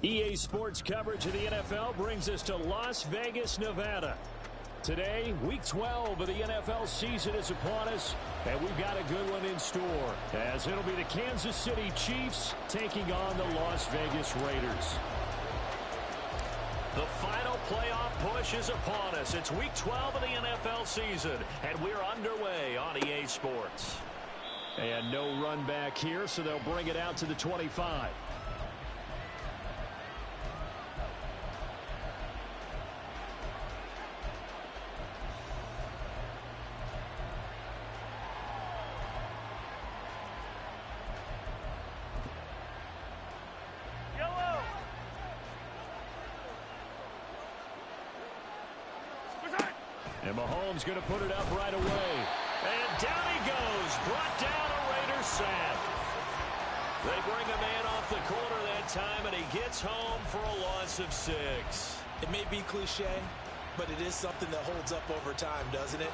EA Sports coverage of the NFL brings us to Las Vegas, Nevada. Today, Week 12 of the NFL season is upon us, and we've got a good one in store, as it'll be the Kansas City Chiefs taking on the Las Vegas Raiders. The final playoff push is upon us. It's Week 12 of the NFL season, and we're underway on EA Sports. And no run back here, so they'll bring it out to the 25. And Mahomes going to put it up right away. And down he goes. Brought down a Raiders sack. They bring a man off the corner that time, and he gets home for a loss of 6. It may be cliche, but it is something that holds up over time, doesn't it?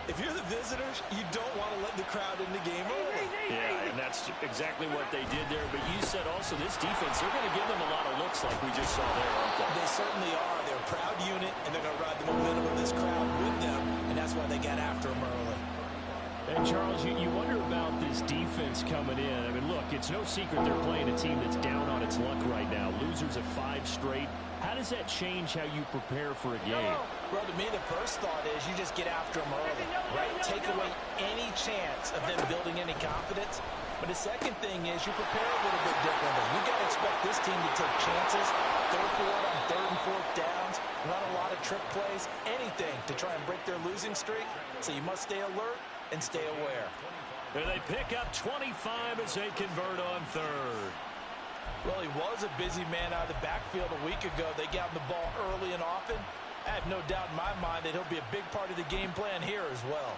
If you're the visitors, you don't want to let the crowd in the game early. Yeah, and that's exactly what they did there. But you said also this defense, they're going to give them a lot of looks like we just saw there, aren't they? They certainly are. They're a proud unit, and they're going to ride the momentum of this crowd with them, and that's why they got after them early. And, Charles, you wonder about this defense coming in. I mean, look, it's no secret they're playing a team that's down on its luck right now. Losers of 5 straight. How does that change how you prepare for a game? Well, to me, the first thought is you just get after them early, right? Take away any chance of them building any confidence. But the second thing is you prepare a little bit differently. You got to expect this team to take chances, go for it on 3rd and 4th downs, run a lot of trick plays, anything to try and break their losing streak. So you must stay alert and stay aware. And they pick up 25 as they convert on 3rd. Well, he was a busy man out of the backfield a week ago. They got him the ball early and often. I have no doubt in my mind that he'll be a big part of the game plan here as well.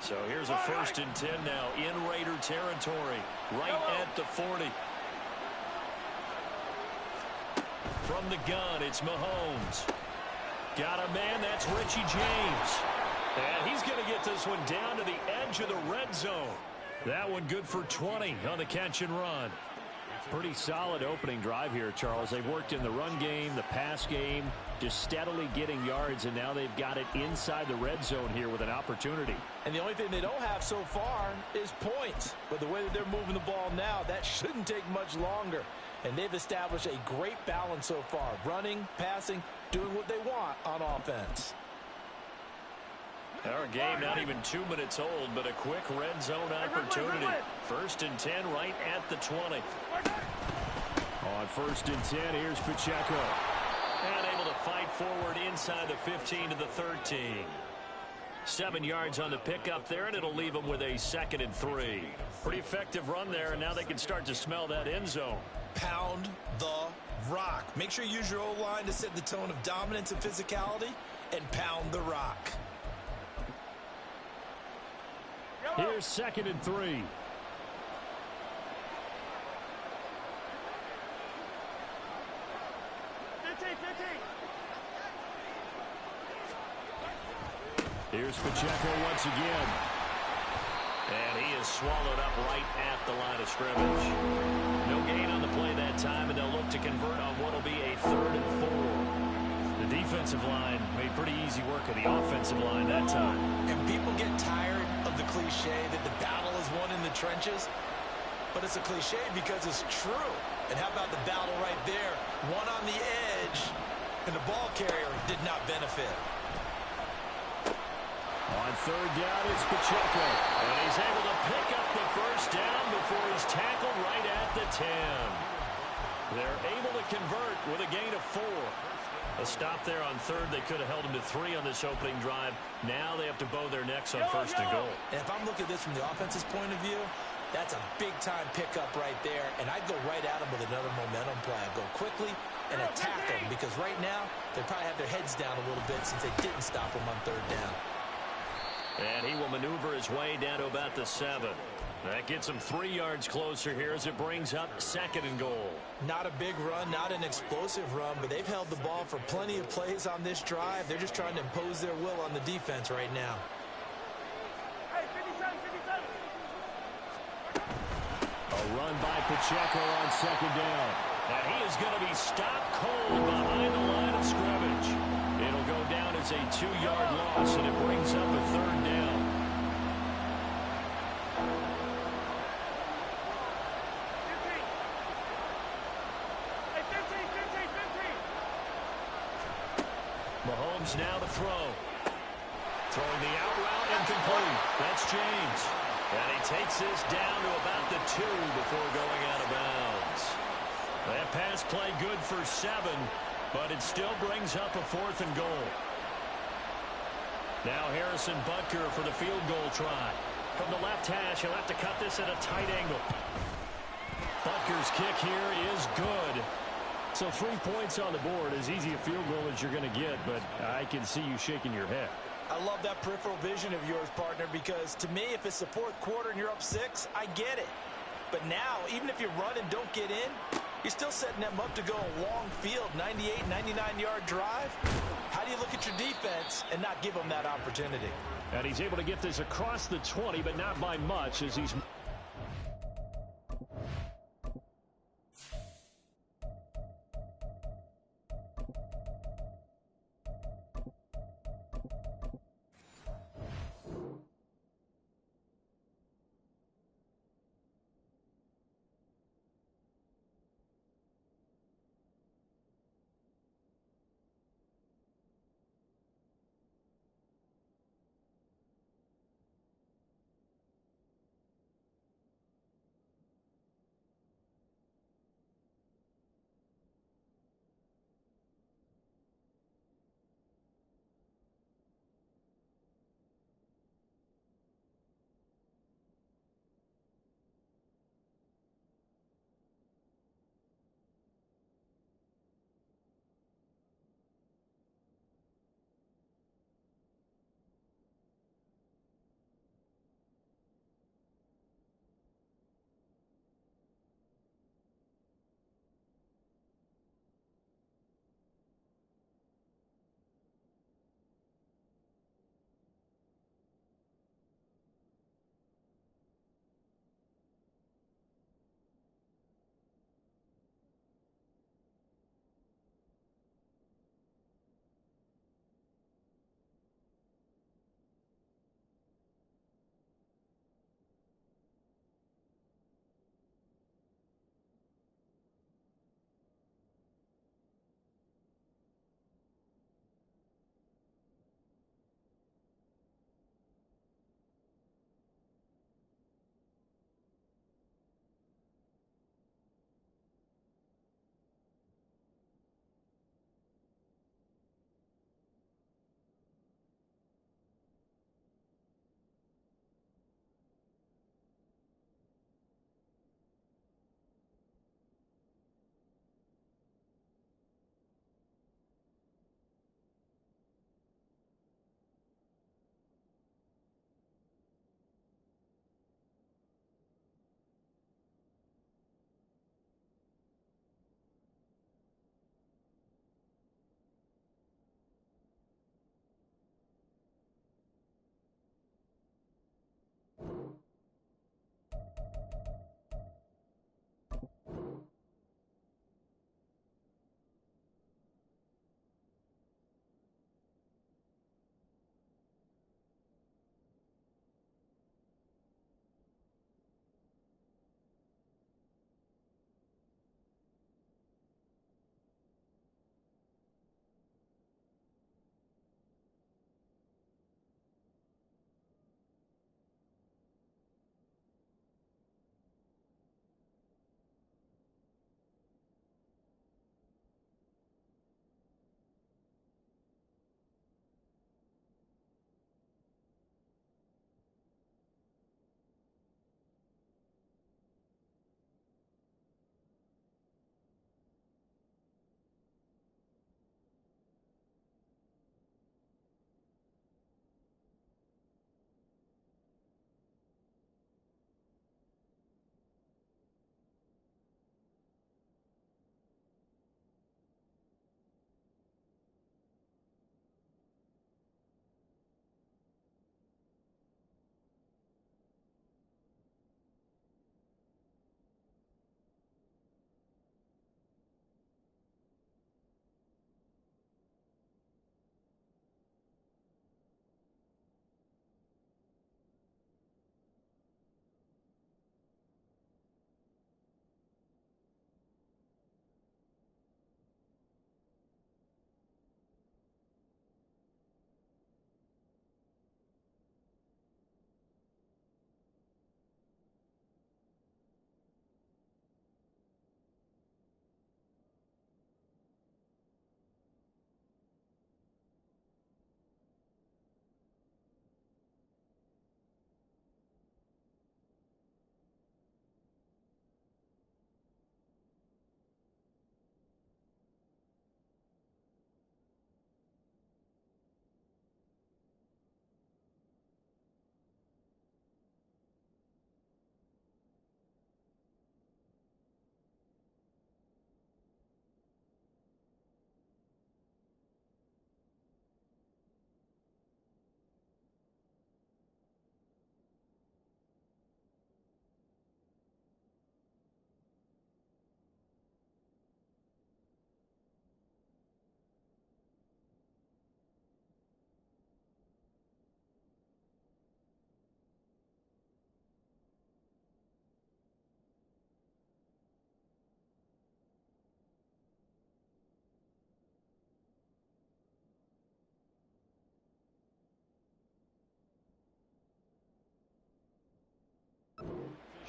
So here's a 1st and 10 now in Raider territory, right at the 40. From the gun, it's Mahomes. Got a man, that's Richie James. And he's going to get this one down to the edge of the red zone. That one good for 20 on the catch and run. Pretty solid opening drive here, Charles. They've worked in the run game, the pass game, just steadily getting yards, and now they've got it inside the red zone here with an opportunity. And the only thing they don't have so far is points. But the way that they're moving the ball now, that shouldn't take much longer. And they've established a great balance so far. Running, passing, doing what they want on offense. Our game not even 2 minutes old, but a quick red zone opportunity. 1st and 10 right at the 20. On 1st and 10, here's Pacheco. And able to fight forward inside the 15 to the 13. 7 yards on the pickup there, and it'll leave them with a 2nd and 3. Pretty effective run there, and now they can start to smell that end zone. Pound the rock. Make sure you use your O-line to set the tone of dominance and physicality, and pound the rock. Here's 2nd and 3. Here's Pacheco once again. And he is swallowed up right at the line of scrimmage. No gain on the play that time, and they'll look to convert on what will be a 3rd and 4. The defensive line made pretty easy work of the offensive line that time. And people get tired of the cliche that the battle is won in the trenches. But it's a cliche because it's true. And how about the battle right there? One on the edge, and the ball carrier did not benefit. On 3rd down, it's Pacheco. And he's able to pick up the 1st down before he's tackled right at the 10. They're able to convert with a gain of 4. A stop there on 3rd. They could have held him to 3 on this opening drive. Now they have to bow their necks on 1st and goal. And if I'm looking at this from the offense's point of view, that's a big-time pickup right there. And I'd go right at him with another momentum play. I'd go quickly and attack them, because right now they probably have their heads down a little bit since they didn't stop him on 3rd down. And he will maneuver his way down to about the 7. That gets him 3 yards closer here as it brings up 2nd and goal. Not a big run, not an explosive run, but they've held the ball for plenty of plays on this drive. They're just trying to impose their will on the defense right now. A run by Pacheco on second down. And he is going to be stopped cold behind the line of scrimmage. It'll go down as a 2-yard loss, and it brings up a third down. Mahomes now to throw. Throwing the out route incomplete. That's James. And he takes this down to about the 2 before going out of bounds. That pass play good for 7, but it still brings up a 4th and goal. Now Harrison Butker for the field goal try. From the left hash, he'll have to cut this at a tight angle. Butker's kick here is good. So 3 points on the board, as easy a field goal as you're going to get, but I can see you shaking your head. I love that peripheral vision of yours, partner, because to me, if it's the 4th quarter and you're up 6, I get it. But now, even if you run and don't get in, you're still setting them up to go a long field, 98, 99-yard drive. How do you look at your defense and not give them that opportunity? And he's able to get this across the 20, but not by much as he's...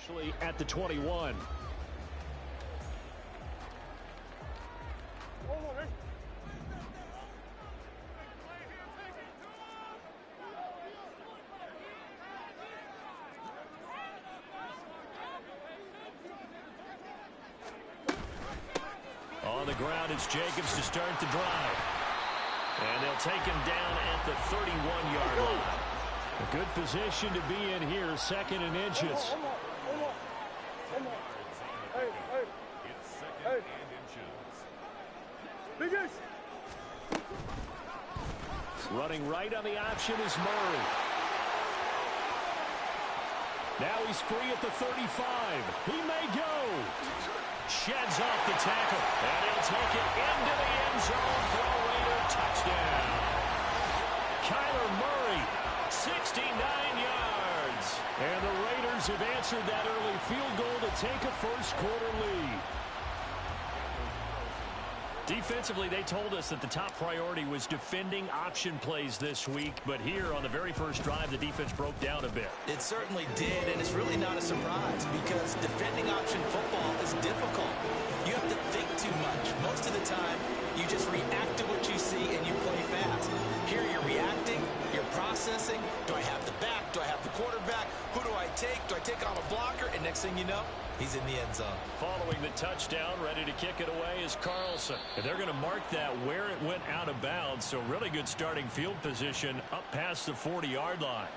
Actually at the 21. On the ground, it's Jacobs to start the drive. And they'll take him down at the 31-yard line. A good position to be in here, second and inches. It's second and inches. Running right on the option is Murray. Now he's free at the 35. He may go. Sheds off the tackle. And he'll take it into the end zone for a Raider touchdown. Kyler Murray, 69 yards. And the Raiders have answered that early field goal to take a first-quarter lead. Defensively, they told us that the top priority was defending option plays this week. But here on the very first drive, the defense broke down a bit. It certainly did, and it's really not a surprise because defending option football is difficult. You have to think too much. Most of the time, you just react to what you see and you play fast. Here you're reacting, you're processing. Do I have the back? Do I have the quarterback? Who do I take? Do I take on a blocker? And next thing you know, he's in the end zone. Following the touchdown, ready to kick it away is Carlson. And they're going to mark that where it went out of bounds. So really good starting field position up past the 40-yard line.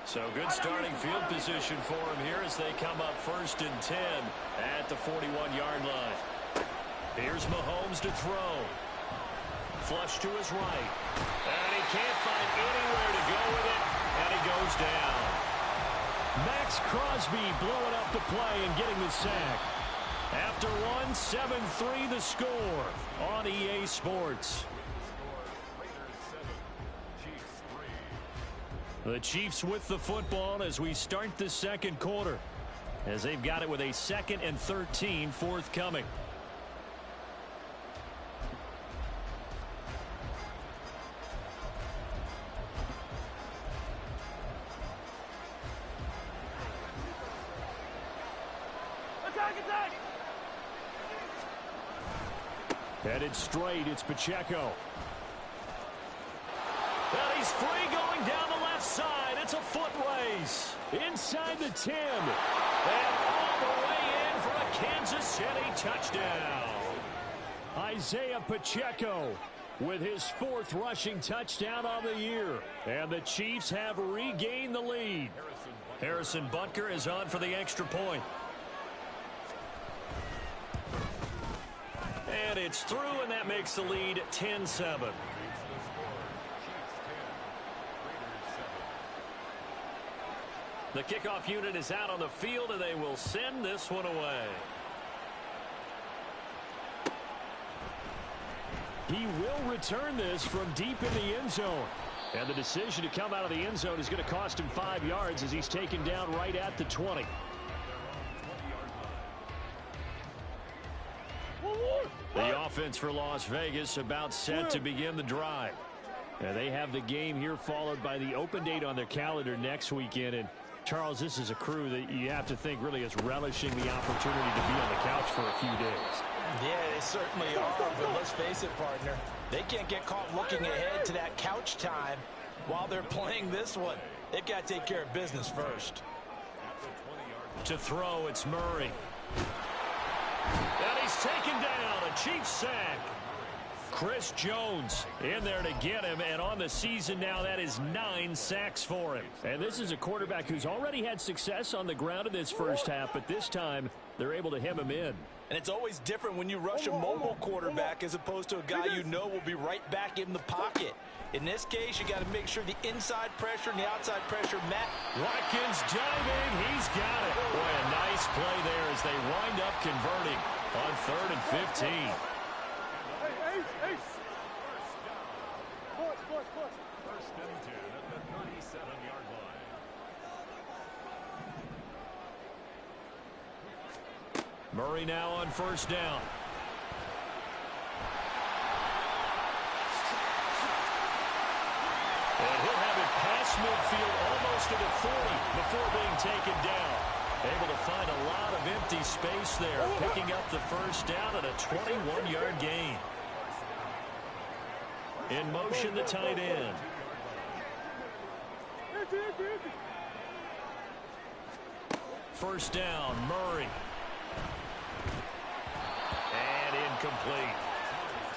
So good starting field position for him here as they come up 1st and 10 at the 41-yard line. Here's Mahomes to throw. Flush to his right. And he can't find anywhere to go with it. And he goes down. Max Crosby blowing up the play and getting the sack. After one, 7-3 the score on EA Sports. The Chiefs with the football as we start the second quarter, as they've got it with a 2nd and 13 forthcoming. Attack! Headed straight, it's Pacheco. And he's free going down the left side. It's a foot race. Inside the 10. And all the way in for a Kansas City touchdown. Isaiah Pacheco with his 4th rushing touchdown on the year. And the Chiefs have regained the lead. Harrison Butker is on for the extra point. And it's through, and that makes the lead 10-7. The kickoff unit is out on the field, and they will send this one away. He will return this from deep in the end zone. And the decision to come out of the end zone is going to cost him 5 yards as he's taken down right at the 20. The offense for Las Vegas about set to begin the drive. And they have the game here followed by the open date on their calendar next weekend. And Charles, this is a crew that you have to think really is relishing the opportunity to be on the couch for a few days. Yeah, they certainly are, but let's face it, partner. They can't get caught looking ahead to that couch time while they're playing this one. They've got to take care of business first. To throw, it's Murray. And he's taken down, a Chiefs sack. Chris Jones in there to get him, and on the season now, that is 9 sacks for him. And this is a quarterback who's already had success on the ground in this first half, but this time they're able to hem him in. And it's always different when you rush a mobile quarterback as opposed to a guy you know will be right back in the pocket. In this case, you got to make sure the inside pressure and the outside pressure match. Watkins diving, he's got it. Boy, a nice play there as they wind up converting on 3rd and 15. First and 10 at the 37-yard line. Murray now on first down. And he'll have it past midfield almost to the 40 before being taken down. Able to find a lot of empty space there, picking up the first down and a 21-yard gain. In motion, the tight end. First down, Murray. And incomplete.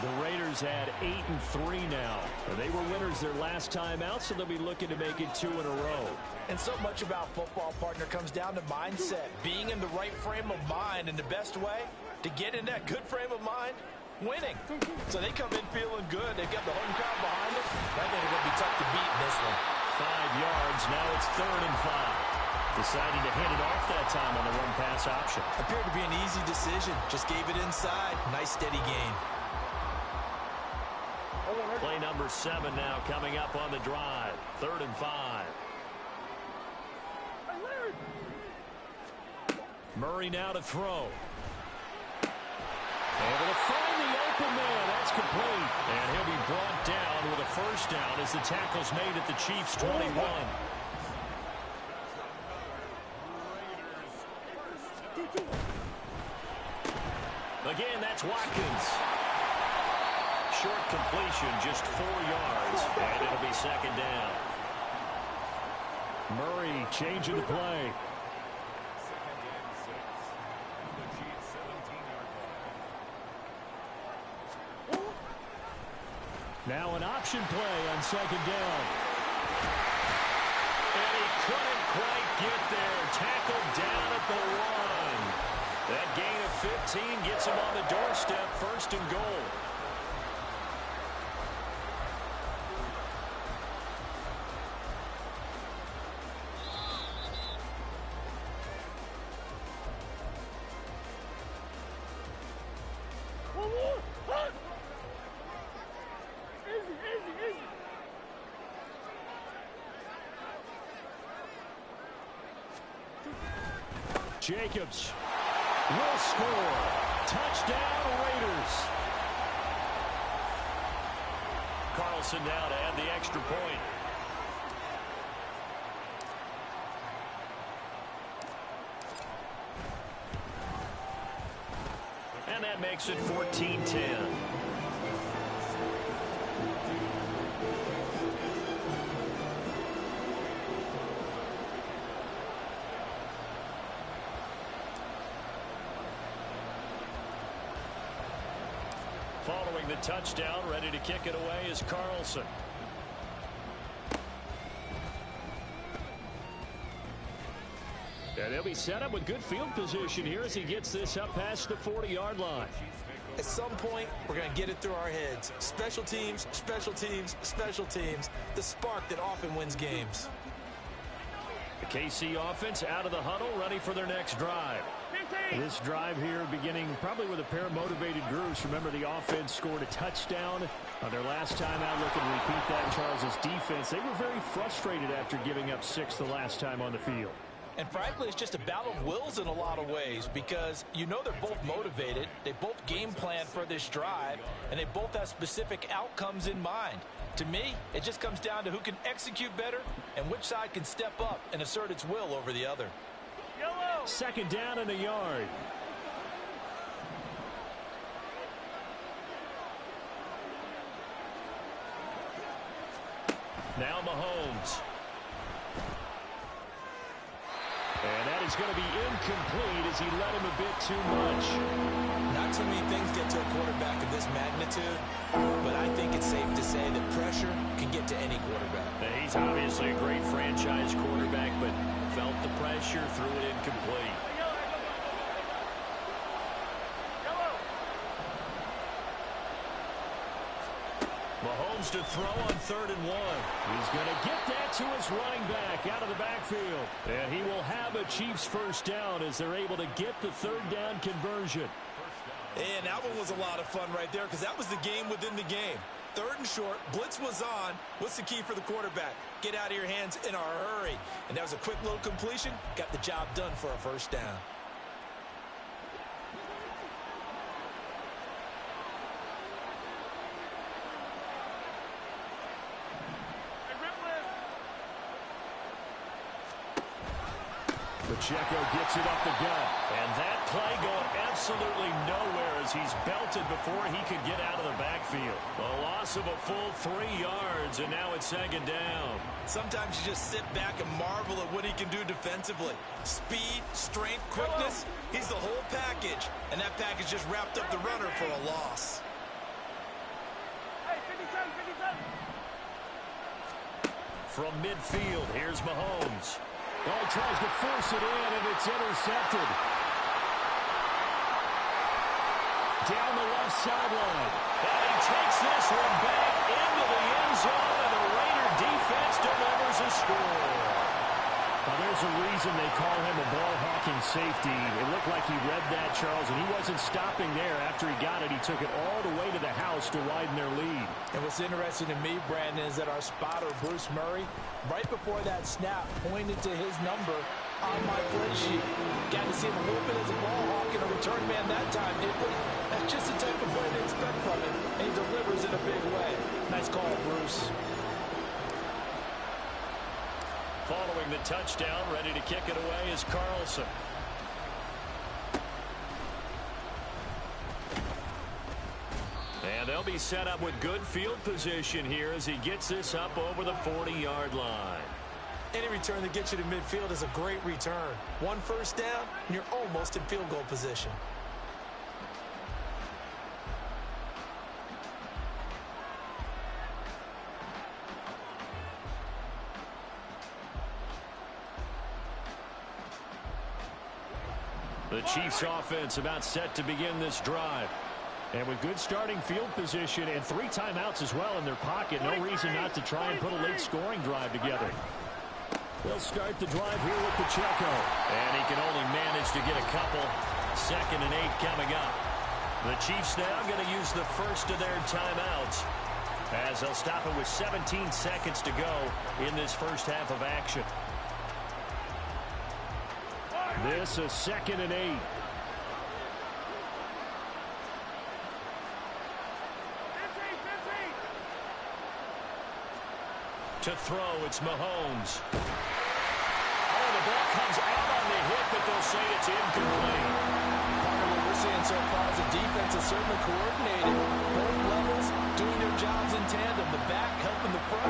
The Raiders had 8-3 now. They were winners their last time out, so they'll be looking to make it 2 in a row. And so much about football, partner, comes down to mindset. Being in the right frame of mind, and the best way to get in that good frame of mind, winning. So they come in feeling good. They've got the home crowd behind them. I think they're going to be tough to beat in this one. 5 yards. Now it's 3rd and 5. Deciding to hand it off that time on the run-pass option. Appeared to be an easy decision. Just gave it inside. Nice, steady gain. Play number 7 now coming up on the drive. 3rd and 5. Murray now to throw. Able to find the open man. That's complete. And he'll be brought down with a first down as the tackle's made at the Chiefs' 21. Again, that's Watkins. Short completion, just 4 yards, and it'll be 2nd down. Murray changing the play. Now an option play on 2nd down. And he couldn't quite get there. Tackled down at the 1. That gain of 15 gets him on the doorstep, 1st and goal. Jacobs will score. Touchdown, Raiders. Carlson now to add the extra point. And that makes it 14-10. Following the touchdown, ready to kick it away is Carlson. And they'll be set up with good field position here as he gets this up past the 40-yard line. At some point, we're going to get it through our heads. Special teams, special teams, special teams. The spark that often wins games. The KC offense out of the huddle, ready for their next drive. This drive here beginning probably with a pair of motivated groups. Remember, the offense scored a touchdown on their last time out. Looking to repeat that in Charles's defense. They were very frustrated after giving up 6 the last time on the field. And frankly, it's just a battle of wills in a lot of ways because you know they're both motivated. They both game plan for this drive, and they both have specific outcomes in mind. To me, it just comes down to who can execute better and which side can step up and assert its will over the other. 2nd down and a yard. Now Mahomes. And that is going to be incomplete as he led him a bit too much. Not too many things get to a quarterback of this magnitude, but I think it's safe to say that pressure can get to any quarterback. He's obviously a great franchise quarterback, but felt the pressure, threw it incomplete. Mahomes to throw on 3rd and 1. He's going to get that to his running back out of the backfield. And he will have a Chiefs first down as they're able to get the 3rd down conversion. And that one was a lot of fun right there because that was the game within the game. 3rd and short, blitz was on. What's the key for the quarterback? Get out of your hands in a hurry. And that was a quick little completion. Got the job done for a first down. Pacheco gets it up the gut. And that play going absolutely nowhere as he's belted before he could get out of the backfield. A loss of a full 3 yards, and now it's 2nd down. Sometimes you just sit back and marvel at what he can do defensively. Speed, strength, quickness, he's the whole package. And that package just wrapped up the runner for a loss. From midfield, here's Mahomes. Oh, tries to force it in, and it's intercepted. Down the left sideline. And he takes this one back into the end zone, and the Raider defense delivers a score. Now, there's a reason they call him a ball-hawking safety. It looked like he read that, Charles, and he wasn't stopping there. After he got it, he took it all the way to the house to widen their lead. And what's interesting to me, Brandon, is that our spotter, Bruce Murray, right before that snap, pointed to his number on my play sheet. Got to see him a little bit as a ball hawk and a return man that time. That's just the type of play to expect from him, and he delivers in a big way. Nice call, Bruce. Following the touchdown, ready to kick it away is Carlson. And they'll be set up with good field position here as he gets this up over the 40-yard line. Any return that gets you to midfield is a great return. 1 first down, and you're almost in field goal position. The Chiefs offense about set to begin this drive. And with good starting field position and 3 timeouts as well in their pocket, no reason not to try and put a late scoring drive together. They'll start the drive here with Pacheco. And he can only manage to get a couple. 2nd and 8 coming up. The Chiefs now going to use the first of their timeouts as they'll stop it with 17 seconds to go in this first half of action. This is 2nd and 8. To throw, it's Mahomes. Oh, the ball comes out on the hit, but they'll say it's incomplete. Part of what we're seeing so far is the defense is certainly coordinated. Both levels doing their jobs in tandem. The back helping the front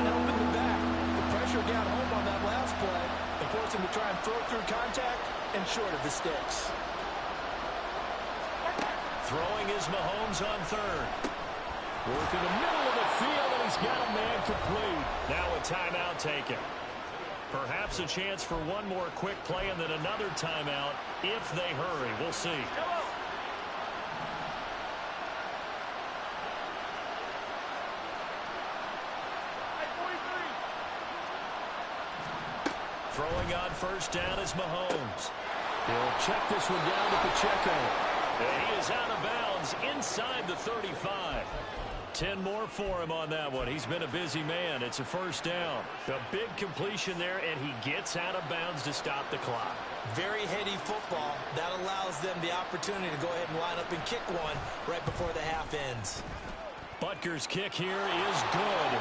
helping the back. The pressure got home on that last play and forced him to try and throw through contact and short of the sticks. Throwing is Mahomes on 3rd. Work in the middle of the field, and he's got a man complete. Now a timeout taken. Perhaps a chance for one more quick play and then another timeout if they hurry. We'll see. Throwing on first down is Mahomes. He'll check this one down to Pacheco. And he is out of bounds inside the 35. 10 more for him on that one. He's been a busy man. It's a first down. A big completion there, and he gets out of bounds to stop the clock. Very heady football. That allows them the opportunity to go ahead and line up and kick one right before the half ends. Butker's kick here is good.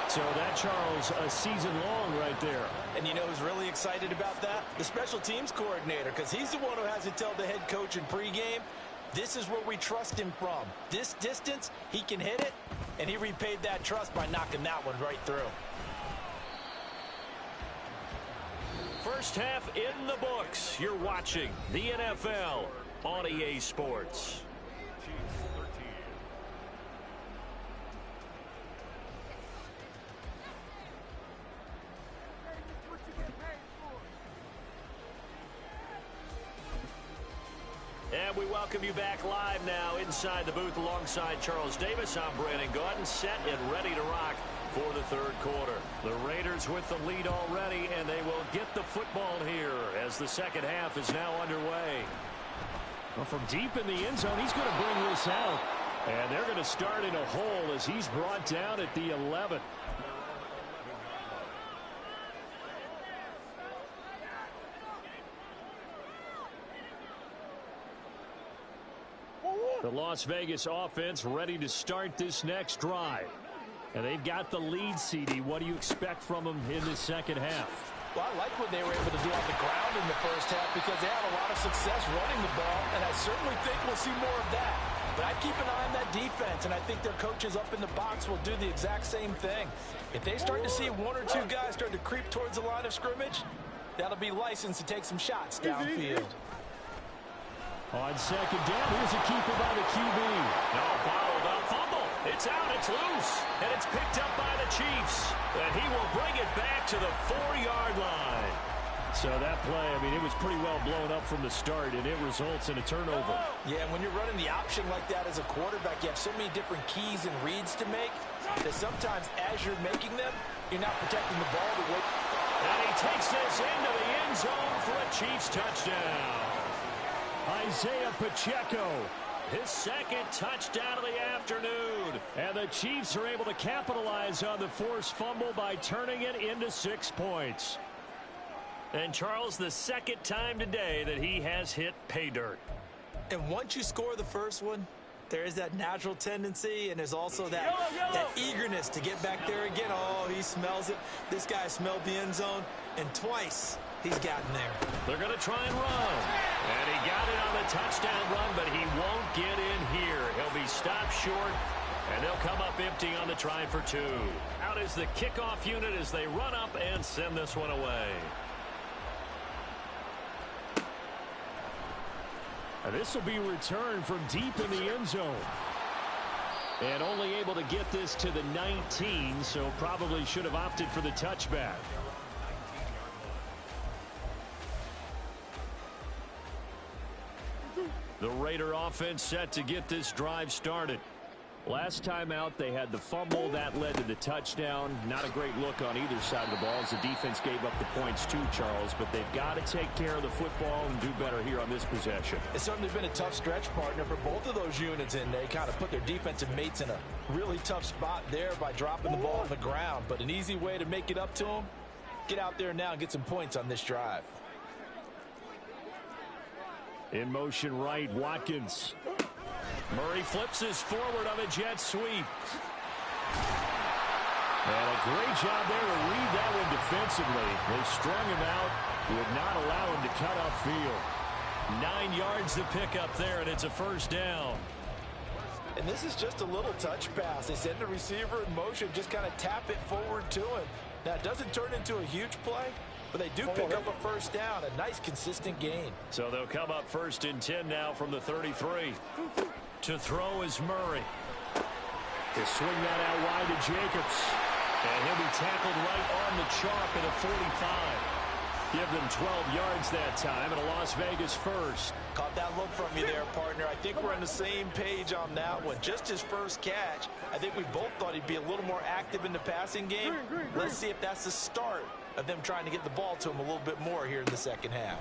So that, Charles, a season long right there. And you know who's really excited about that? The special teams coordinator, because he's the one who has to tell the head coach in pregame, this is where we trust him from. This distance, he can hit it, and he repaid that trust by knocking that one right through. First half in the books. You're watching the NFL on EA Sports. And we welcome you back live now inside the booth alongside Charles Davis. I'm Brandon Gaudin, set and ready to rock for the 3rd quarter. The Raiders with the lead already, and they will get the football here as the second half is now underway. Well, from deep in the end zone, he's going to bring this out. And they're going to start in a hole as he's brought down at the 11. The Las Vegas offense ready to start this next drive. And they've got the lead, CD. What do you expect from them in the second half? Well, I like what they were able to do on the ground in the first half because they had a lot of success running the ball, and I certainly think we'll see more of that. But I keep an eye on that defense, and I think their coaches up in the box will do the exact same thing. If they start to see one or two guys start to creep towards the line of scrimmage, that'll be licensed to take some shots downfield. On second down, here's a keeper by the QB. No, bottled up fumble. It's out, it's loose, and it's picked up by the Chiefs. And he will bring it back to the 4-yard line. So that play, I mean, it was pretty well blown up from the start, and it results in a turnover. Yeah, and when you're running the option like that as a quarterback, you have so many different keys and reads to make that sometimes as you're making them, you're not protecting the ball the way. And he takes this into the end zone for a Chiefs touchdown. Isaiah Pacheco, his second touchdown of the afternoon. And the Chiefs are able to capitalize on the forced fumble by turning it into 6 points. And Charles, the second time today that he has hit pay dirt. And once you score the first one, there is that natural tendency, and there's also that eagerness to get back there again. Oh, he smells it. This guy smelled the end zone, and twice he's gotten there. They're going to try and run. And he got it on the touchdown run, but he won't get in here. He'll be stopped short, and they'll come up empty on the try for 2. Out is the kickoff unit as they run up and send this one away. And this will be returned from deep in the end zone. And only able to get this to the 19, so probably should have opted for the touchback. The Raider offense set to get this drive started. Last time out, they had the fumble. That led to the touchdown. Not a great look on either side of the ball as the defense gave up the points too, Charles. But they've got to take care of the football and do better here on this possession. It's certainly been a tough stretch, partner, for both of those units, and they kind of put their defensive mates in a really tough spot there by dropping the ball on the ground. But an easy way to make it up to them, get out there now and get some points on this drive. In motion right, Watkins. Murray flips his forward on a jet sweep. And a great job there to read that one defensively. They strung him out, would not allow him to cut upfield. 9 yards to pick up there, and it's a first down. And this is just a little touch pass. They send the receiver in motion, just kind of tap it forward to him. Now, it doesn't turn into a huge play, but they do pick up a first down, a nice, consistent gain. So they'll come up 1st and 10 now from the 33. To throw is Murray. They swing that out wide to Jacobs. And he'll be tackled right on the chalk at a 45. Give them 12 yards that time, and a Las Vegas first. Caught that look from you there, partner. I think we're on the same page on that one. Just his first catch. I think we both thought he'd be a little more active in the passing game. Let's see if that's the start of them trying to get the ball to him a little bit more here in the second half.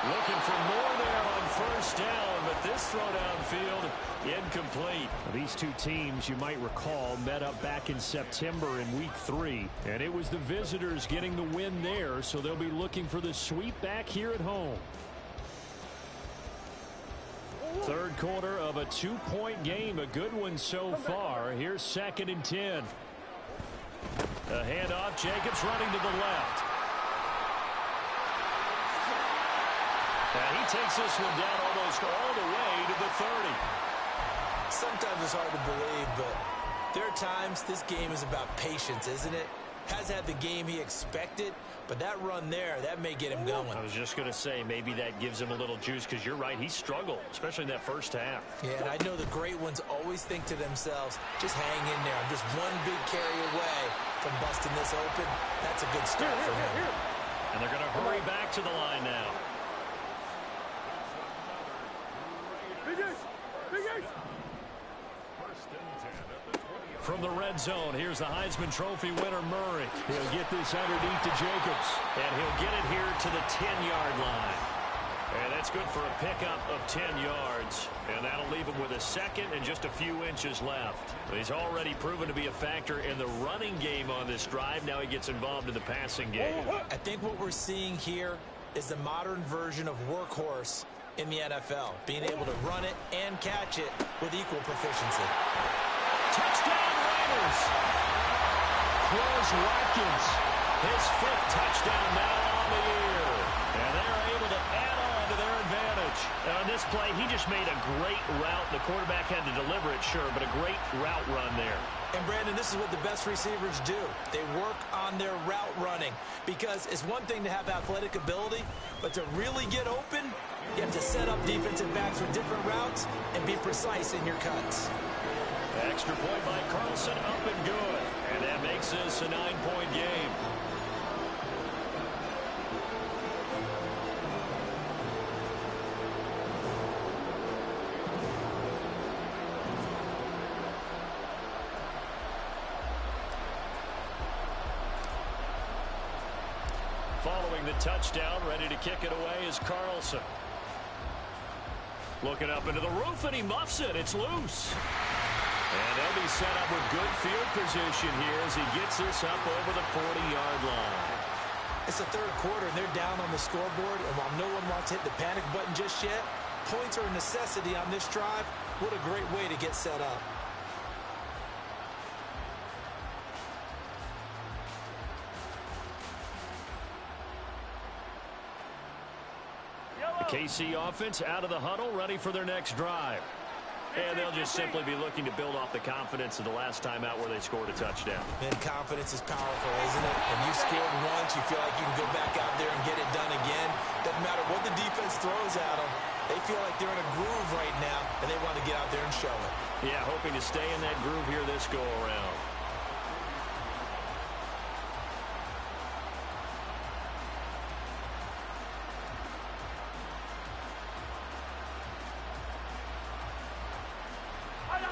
Looking for more there on first down, but this throw downfield incomplete. These two teams, you might recall, met up back in September in Week 3, and it was the visitors getting the win there, so they'll be looking for the sweep back here at home. Third quarter of a 2-point game, a good one so far. Here's 2nd and 10. A handoff, Jacobs running to the left. And he takes this one down almost all the way to the 30. Sometimes it's hard to believe, but there are times this game is about patience, isn't it? Has had the game he expected, but that run there, that may get him going. I was just going to say, maybe that gives him a little juice, because you're right, he struggled, especially in that first half. Yeah, and I know the great ones always think to themselves, just hang in there. I'm just one big carry away from busting this open. That's a good start for him. And they're going to hurry back to the line now. From the red zone, here's the Heisman Trophy winner, Murray. He'll get this underneath to Jacobs. And he'll get it here to the 10-yard line. And that's good for a pickup of 10 yards. And that'll leave him with a second and just a few inches left. He's already proven to be a factor in the running game on this drive. Now he gets involved in the passing game. I think what we're seeing here is the modern version of workhorse in the NFL, being able to run it and catch it with equal proficiency. Touchdown Raiders! Close Watkins. His 5th touchdown now on the year. And they're able to add on to their advantage. And on this play, he just made a great route. The quarterback had to deliver it, sure, but a great route run there. And, Brandon, this is what the best receivers do. They work on their route running because it's one thing to have athletic ability, but to really get open, you have to set up defensive backs for different routes and be precise in your cuts. Extra point by Carlson, up and good. And that makes this a 9-point game. Following the touchdown, ready to kick it away is Carlson. Looking up into the roof, and he muffs it. It's loose. And they'll be set up with good field position here as he gets this up over the 40-yard line. It's the third quarter, and they're down on the scoreboard, and while no one wants to hit the panic button just yet, points are a necessity on this drive. What a great way to get set up. The KC offense out of the huddle, ready for their next drive. And they'll just simply be looking to build off the confidence of the last time out where they scored a touchdown. And confidence is powerful, isn't it? When you scored once, you feel like you can go back out there and get it done again. Doesn't matter what the defense throws at them. They feel like they're in a groove right now, and they want to get out there and show it. Yeah, hoping to stay in that groove here this go-around.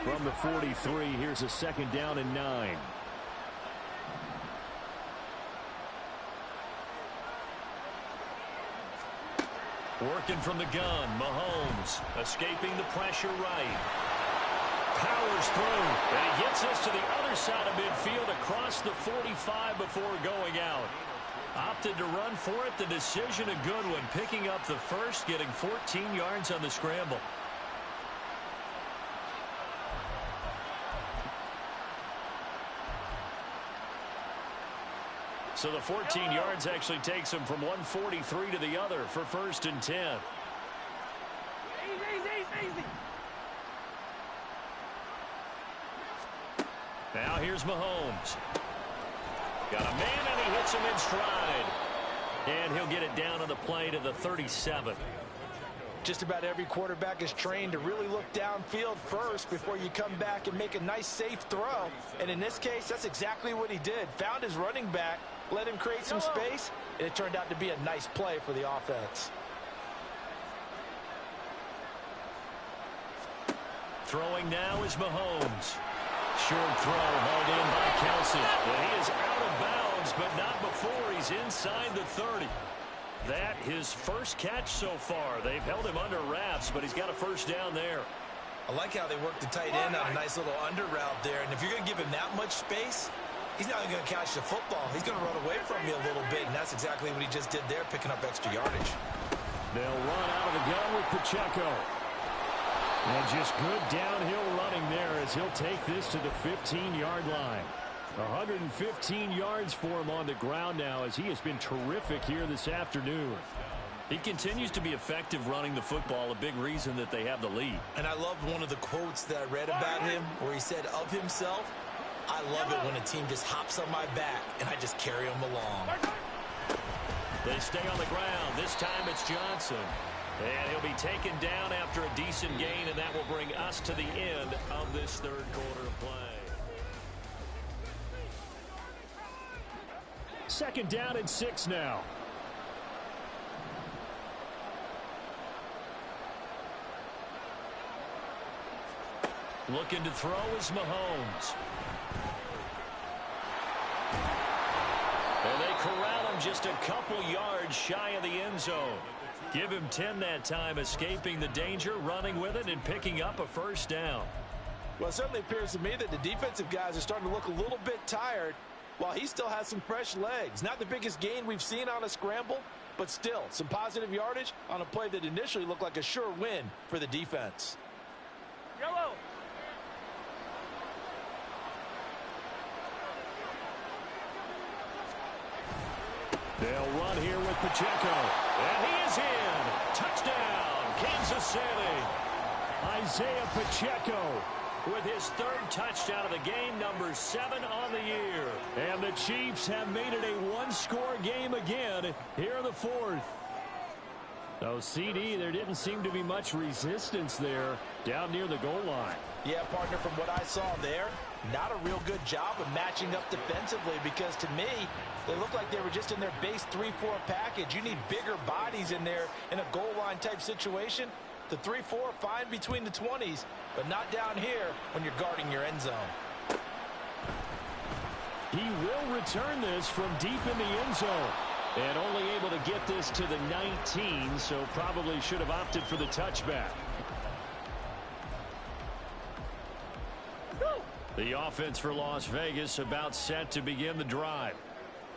From the 43, here's a 2nd down and 9. Working from the gun, Mahomes escaping the pressure right. Powers through, and he gets us to the other side of midfield across the 45 before going out. Opted to run for it. The decision a good one, picking up the first, getting 14 yards on the scramble. So the 14 yards actually takes him from 143 to the other for 1st and 10. Easy. Now here's Mahomes. Got a man, and he hits him in stride. And he'll get it down on the play to the 37. Just about every quarterback is trained to really look downfield first before you come back and make a nice, safe throw. And in this case, that's exactly what he did. Found his running back, let him create some space, and it turned out to be a nice play for the offense. Throwing now is Mahomes. Short throw hauled in by Kelsey. And he is out of bounds, but not before he's inside the 30. That his first catch so far. They've held him under wraps, but he's got a 1st down there. I like how they work the tight end on a nice little under route there. And if you're going to give him that much space, he's not going to catch the football. He's going to run away from you a little bit, and that's exactly what he just did there, picking up extra yardage. They'll run out of the gun with Pacheco. And just good downhill running there as he'll take this to the 15-yard line. 115 yards for him on the ground now as he has been terrific here this afternoon. He continues to be effective running the football, a big reason that they have the lead. And I loved one of the quotes that I read about him where he said of himself, "I love it when a team just hops on my back and I just carry them along." They stay on the ground. This time it's Johnson. And he'll be taken down after a decent gain, and that will bring us to the end of this 3rd quarter of play. 2nd down and 6 now. Looking to throw is Mahomes. And they corral him just a couple yards shy of the end zone. Give him 10 that time, escaping the danger, running with it, and picking up a first down. Well, it certainly appears to me that the defensive guys are starting to look a little bit tired while he still has some fresh legs. Not the biggest gain we've seen on a scramble, but still some positive yardage on a play that initially looked like a sure win for the defense. Yellow. They'll run here with Pacheco. And he is in. Touchdown, Kansas City. Isaiah Pacheco with his third touchdown of the game, number 7 on the year. And the Chiefs have made it a one-score game again here in the fourth. So, CD, there didn't seem to be much resistance there down near the goal line. Yeah, partner, from what I saw there, not a real good job of matching up defensively because to me, they look like they were just in their base 3-4 package. You need bigger bodies in there in a goal line type situation. The 3-4, fine between the 20s, but not down here when you're guarding your end zone. He will return this from deep in the end zone. And only able to get this to the 19, so probably should have opted for the touchback. The offense for Las Vegas about set to begin the drive.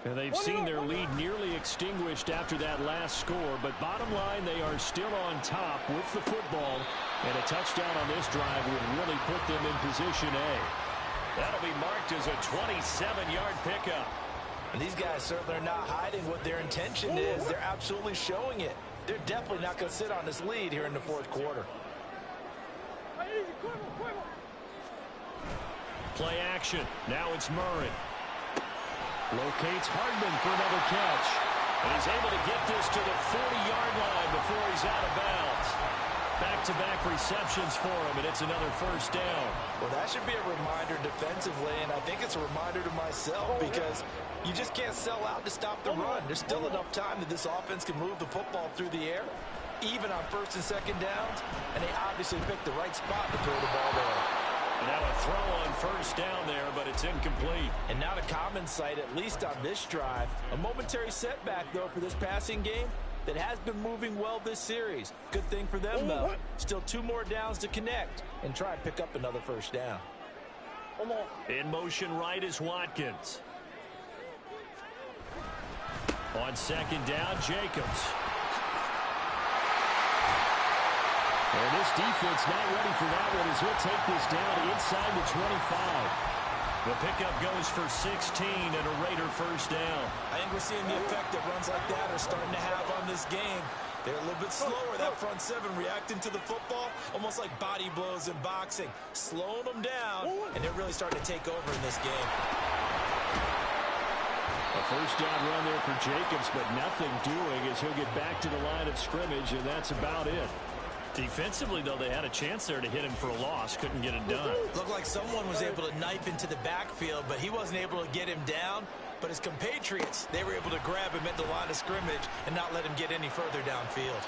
And they've seen their lead nearly extinguished after that last score, but bottom line, they are still on top with the football, and a touchdown on this drive would really put them in position A. That'll be marked as a 27-yard pickup. And these guys certainly are not hiding what their intention is. They're absolutely showing it. They're definitely not going to sit on this lead here in the fourth quarter. Play action. Now it's Murray. Locates Hardman for another catch. And he's able to get this to the 40-yard line before he's out of bounds. Back-to-back receptions for him, and it's another first down. Well, that should be a reminder defensively, and I think it's a reminder to myself because you just can't sell out to stop the run. There's still enough time that this offense can move the football through the air, even on first and second downs, and they obviously picked the right spot to throw the ball there. Now a throw on first down there, but it's incomplete. And not a common sight, at least on this drive. A momentary setback, though, for this passing game that has been moving well this series. Good thing for them, though. Still 2 more downs to connect and try and pick up another first down. In motion right is Watkins. On second down, Jacobs. And this defense not ready for that one as he'll take this down inside the 25. The pickup goes for 16 and a Raider first down. I think we're seeing the effect that runs like that are starting to have on this game. They're a little bit slower, that front seven, reacting to the football, almost like body blows in boxing, slowing them down, and they're really starting to take over in this game. A first down run there for Jacobs, but nothing doing as he'll get back to the line of scrimmage, and that's about it. Defensively, though, they had a chance there to hit him for a loss. Couldn't get it done. Looked like someone was able to knife into the backfield, but he wasn't able to get him down. But his compatriots, they were able to grab him at the line of scrimmage and not let him get any further downfield.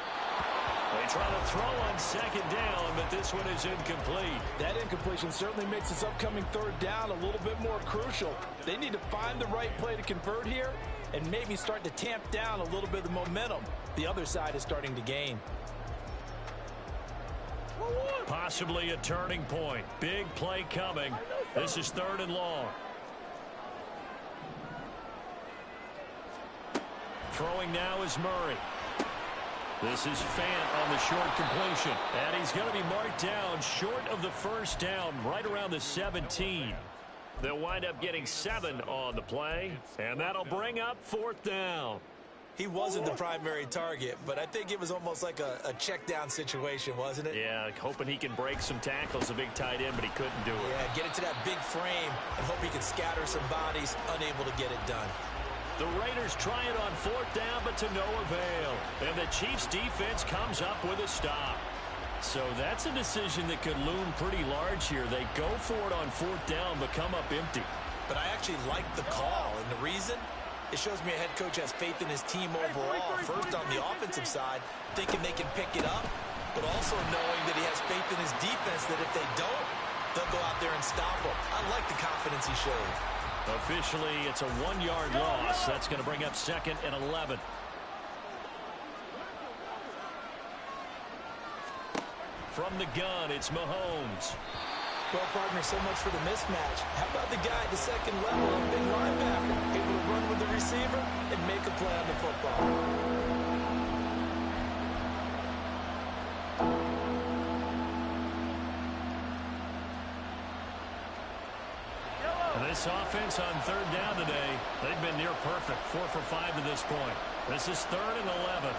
They try to throw on second down, but this one is incomplete. That incompletion certainly makes this upcoming third down a little bit more crucial. They need to find the right play to convert here and maybe start to tamp down a little bit of the momentum the other side is starting to gain. Possibly a turning point. Big play coming. This is 3rd and long. Throwing now is Murray. This is Fant on the short completion. And he's going to be marked down short of the first down, right around the 17. They'll wind up getting 7 on the play, and that'll bring up 4th down. He wasn't the primary target, but I think it was almost like a check down situation, wasn't it? Yeah, hoping he can break some tackles, a big tight end, but he couldn't do it. Yeah, get into that big frame and hope he can scatter some bodies, unable to get it done. The Raiders try it on 4th down, but to no avail. And the Chiefs' defense comes up with a stop. So that's a decision that could loom pretty large here. They go for it on 4th down, but come up empty. But I actually like the call, and the reason? It shows me a head coach has faith in his team overall. First on the offensive side, thinking they can pick it up, but also knowing that he has faith in his defense that if they don't, they'll go out there and stop him. I like the confidence he showed. Officially, it's a 1-yard loss. That's going to bring up 2nd and 11. From the gun, it's Mahomes. Well, partner, so much for the mismatch. How about the guy at the second level, a big linebacker, able to run with the receiver and make a play on the football? This offense on 3rd down today, they've been near perfect. 4 for 5 to this point. This is 3rd and 11.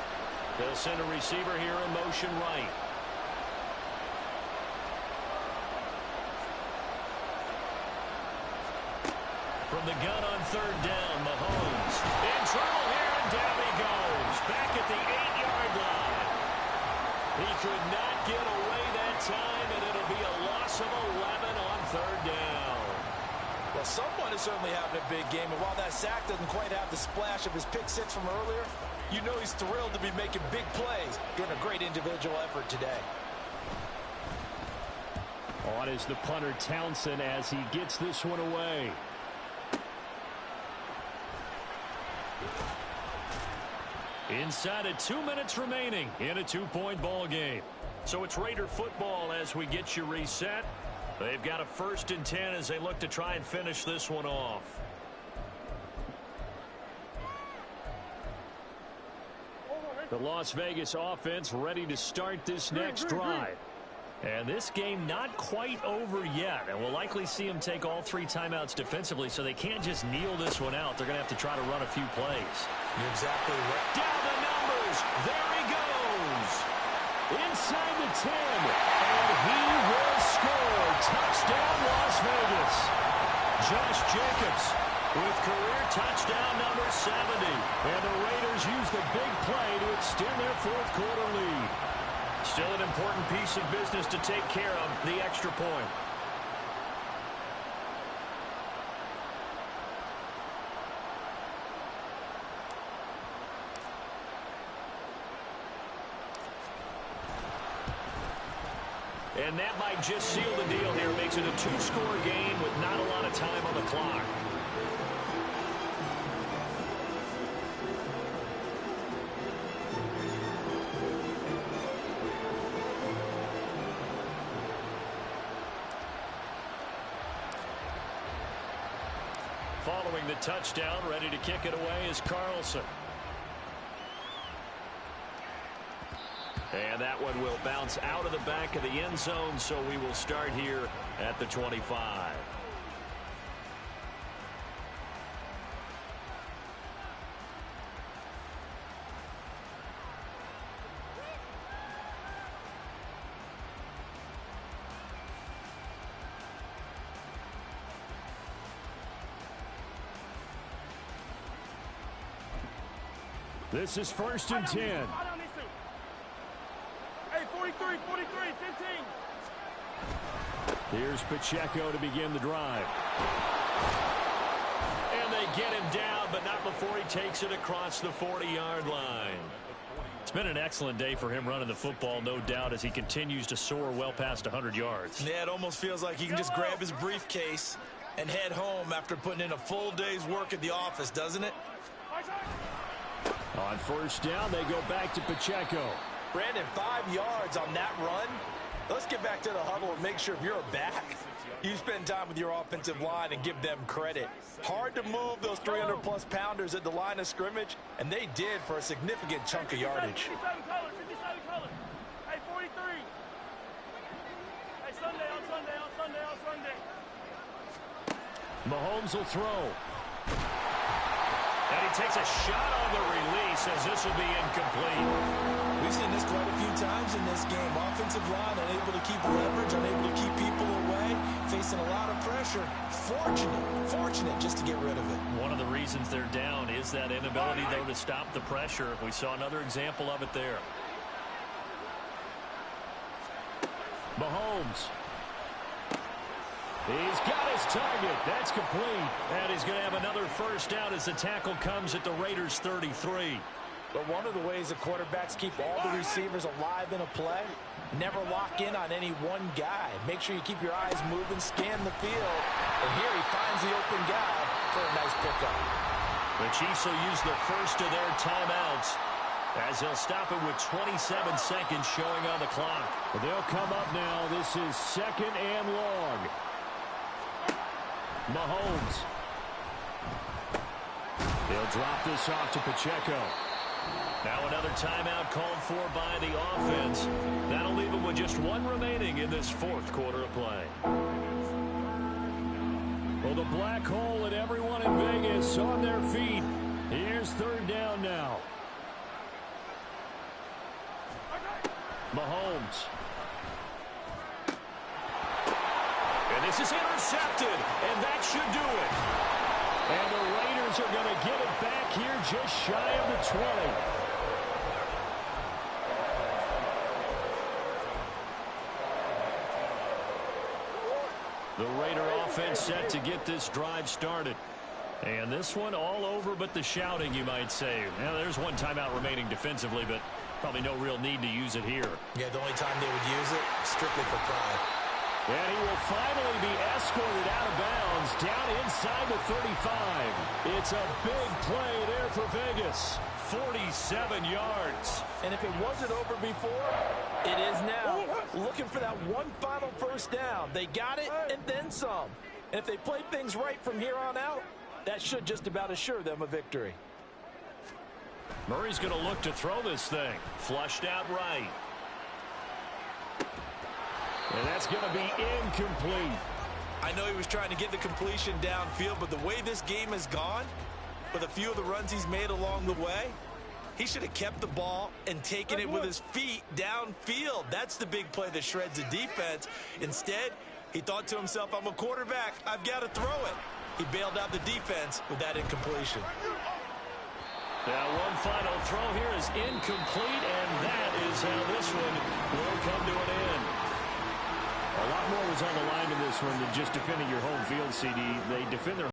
They'll send a receiver here in motion right. From the gun on 3rd down, Mahomes. In trouble here, and down he goes. Back at the 8-yard line. He could not get away that time, and it'll be a loss of 11 on 3rd down. Well, someone is certainly having a big game, and while that sack doesn't quite have the splash of his pick six from earlier, you know he's thrilled to be making big plays during a great individual effort today. On is the punter Townsend as he gets this one away. Inside of 2 minutes remaining in a 2-point ball game. So it's Raider football as we get you reset. They've got a 1st and 10 as they look to try and finish this one off. The Las Vegas offense ready to start this next drive. And this game not quite over yet. And we'll likely see them take all 3 timeouts defensively, so they can't just kneel this one out. They're going to have to try to run a few plays. You're exactly right. Down the numbers. There he goes. Inside the 10. And he will score. Touchdown, Las Vegas. Josh Jacobs with career touchdown number 70. And the Raiders use the big play to extend their 4th quarter lead. Still an important piece of business to take care of, the extra point. And that might just seal the deal here. Makes it a 2-score game with not a lot of time on the clock. Following the touchdown, ready to kick it away is Carlson. And that one will bounce out of the back of the end zone, so we will start here at the 25. This is 1st and 10. Hey, 43, 15. Here's Pacheco to begin the drive. And they get him down, but not before he takes it across the 40-yard line. It's been an excellent day for him running the football, no doubt, as he continues to soar well past 100 yards. Yeah, it almost feels like he can just grab his briefcase and head home after putting in a full day's work at the office, doesn't it? On 1st down, they go back to Pacheco. Brandon, 5 yards on that run. Let's get back to the huddle and make sure if you're a back, you spend time with your offensive line and give them credit. Hard to move those 300-plus pounders at the line of scrimmage, and they did for a significant chunk of yardage. 57 colors. Hey, 43. Hey, Sunday. Mahomes will throw. And he takes a shot on the release as this will be incomplete. We've seen this quite a few times in this game. Offensive line unable to keep leverage, unable to keep people away, facing a lot of pressure. Fortunate just to get rid of it. One of the reasons they're down is that inability, though, to stop the pressure. We saw another example of it there. Mahomes. He's got his target. That's complete. And he's going to have another 1st down as the tackle comes at the Raiders' 33. But one of the ways the quarterbacks keep all the receivers alive in a play, never lock in on any one guy. Make sure you keep your eyes moving, scan the field. And here he finds the open guy for a nice pickup. The Chiefs will use the first of their timeouts as they'll stop it with 27 seconds showing on the clock. They'll come up now. This is 2nd and long. Mahomes. They'll drop this off to Pacheco. Now another timeout called for by the offense. That'll leave them with just one remaining in this fourth quarter of play. Well, the black hole and everyone in Vegas on their feet. Here's 3rd down now. Mahomes. And this is intercepted, and that should do it. And the Raiders are going to get it back here just shy of the 20. The Raider offense set to get this drive started. And this one all over but the shouting, you might say. Now, there's one timeout remaining defensively, but probably no real need to use it here. Yeah, the only time they would use it, strictly for pride. And he will finally be escorted out of bounds down inside the 35. It's a big play there for Vegas. 47 yards. And if it wasn't over before, it is now. Looking for that one final first down. They got it and then some. And if they play things right from here on out, that should just about assure them a victory. Murray's going to look to throw this thing. Flushed out right. And that's going to be incomplete. I know he was trying to get the completion downfield, but the way this game has gone, with a few of the runs he's made along the way, he should have kept the ball and taken it with his feet downfield. That's the big play that shreds the defense. Instead, he thought to himself, I'm a quarterback. I've got to throw it. He bailed out the defense with that incompletion. Now one final throw here is incomplete, and that is how this one will come to an end. A lot more was on the line in this one than just defending your home field, CD. They defend their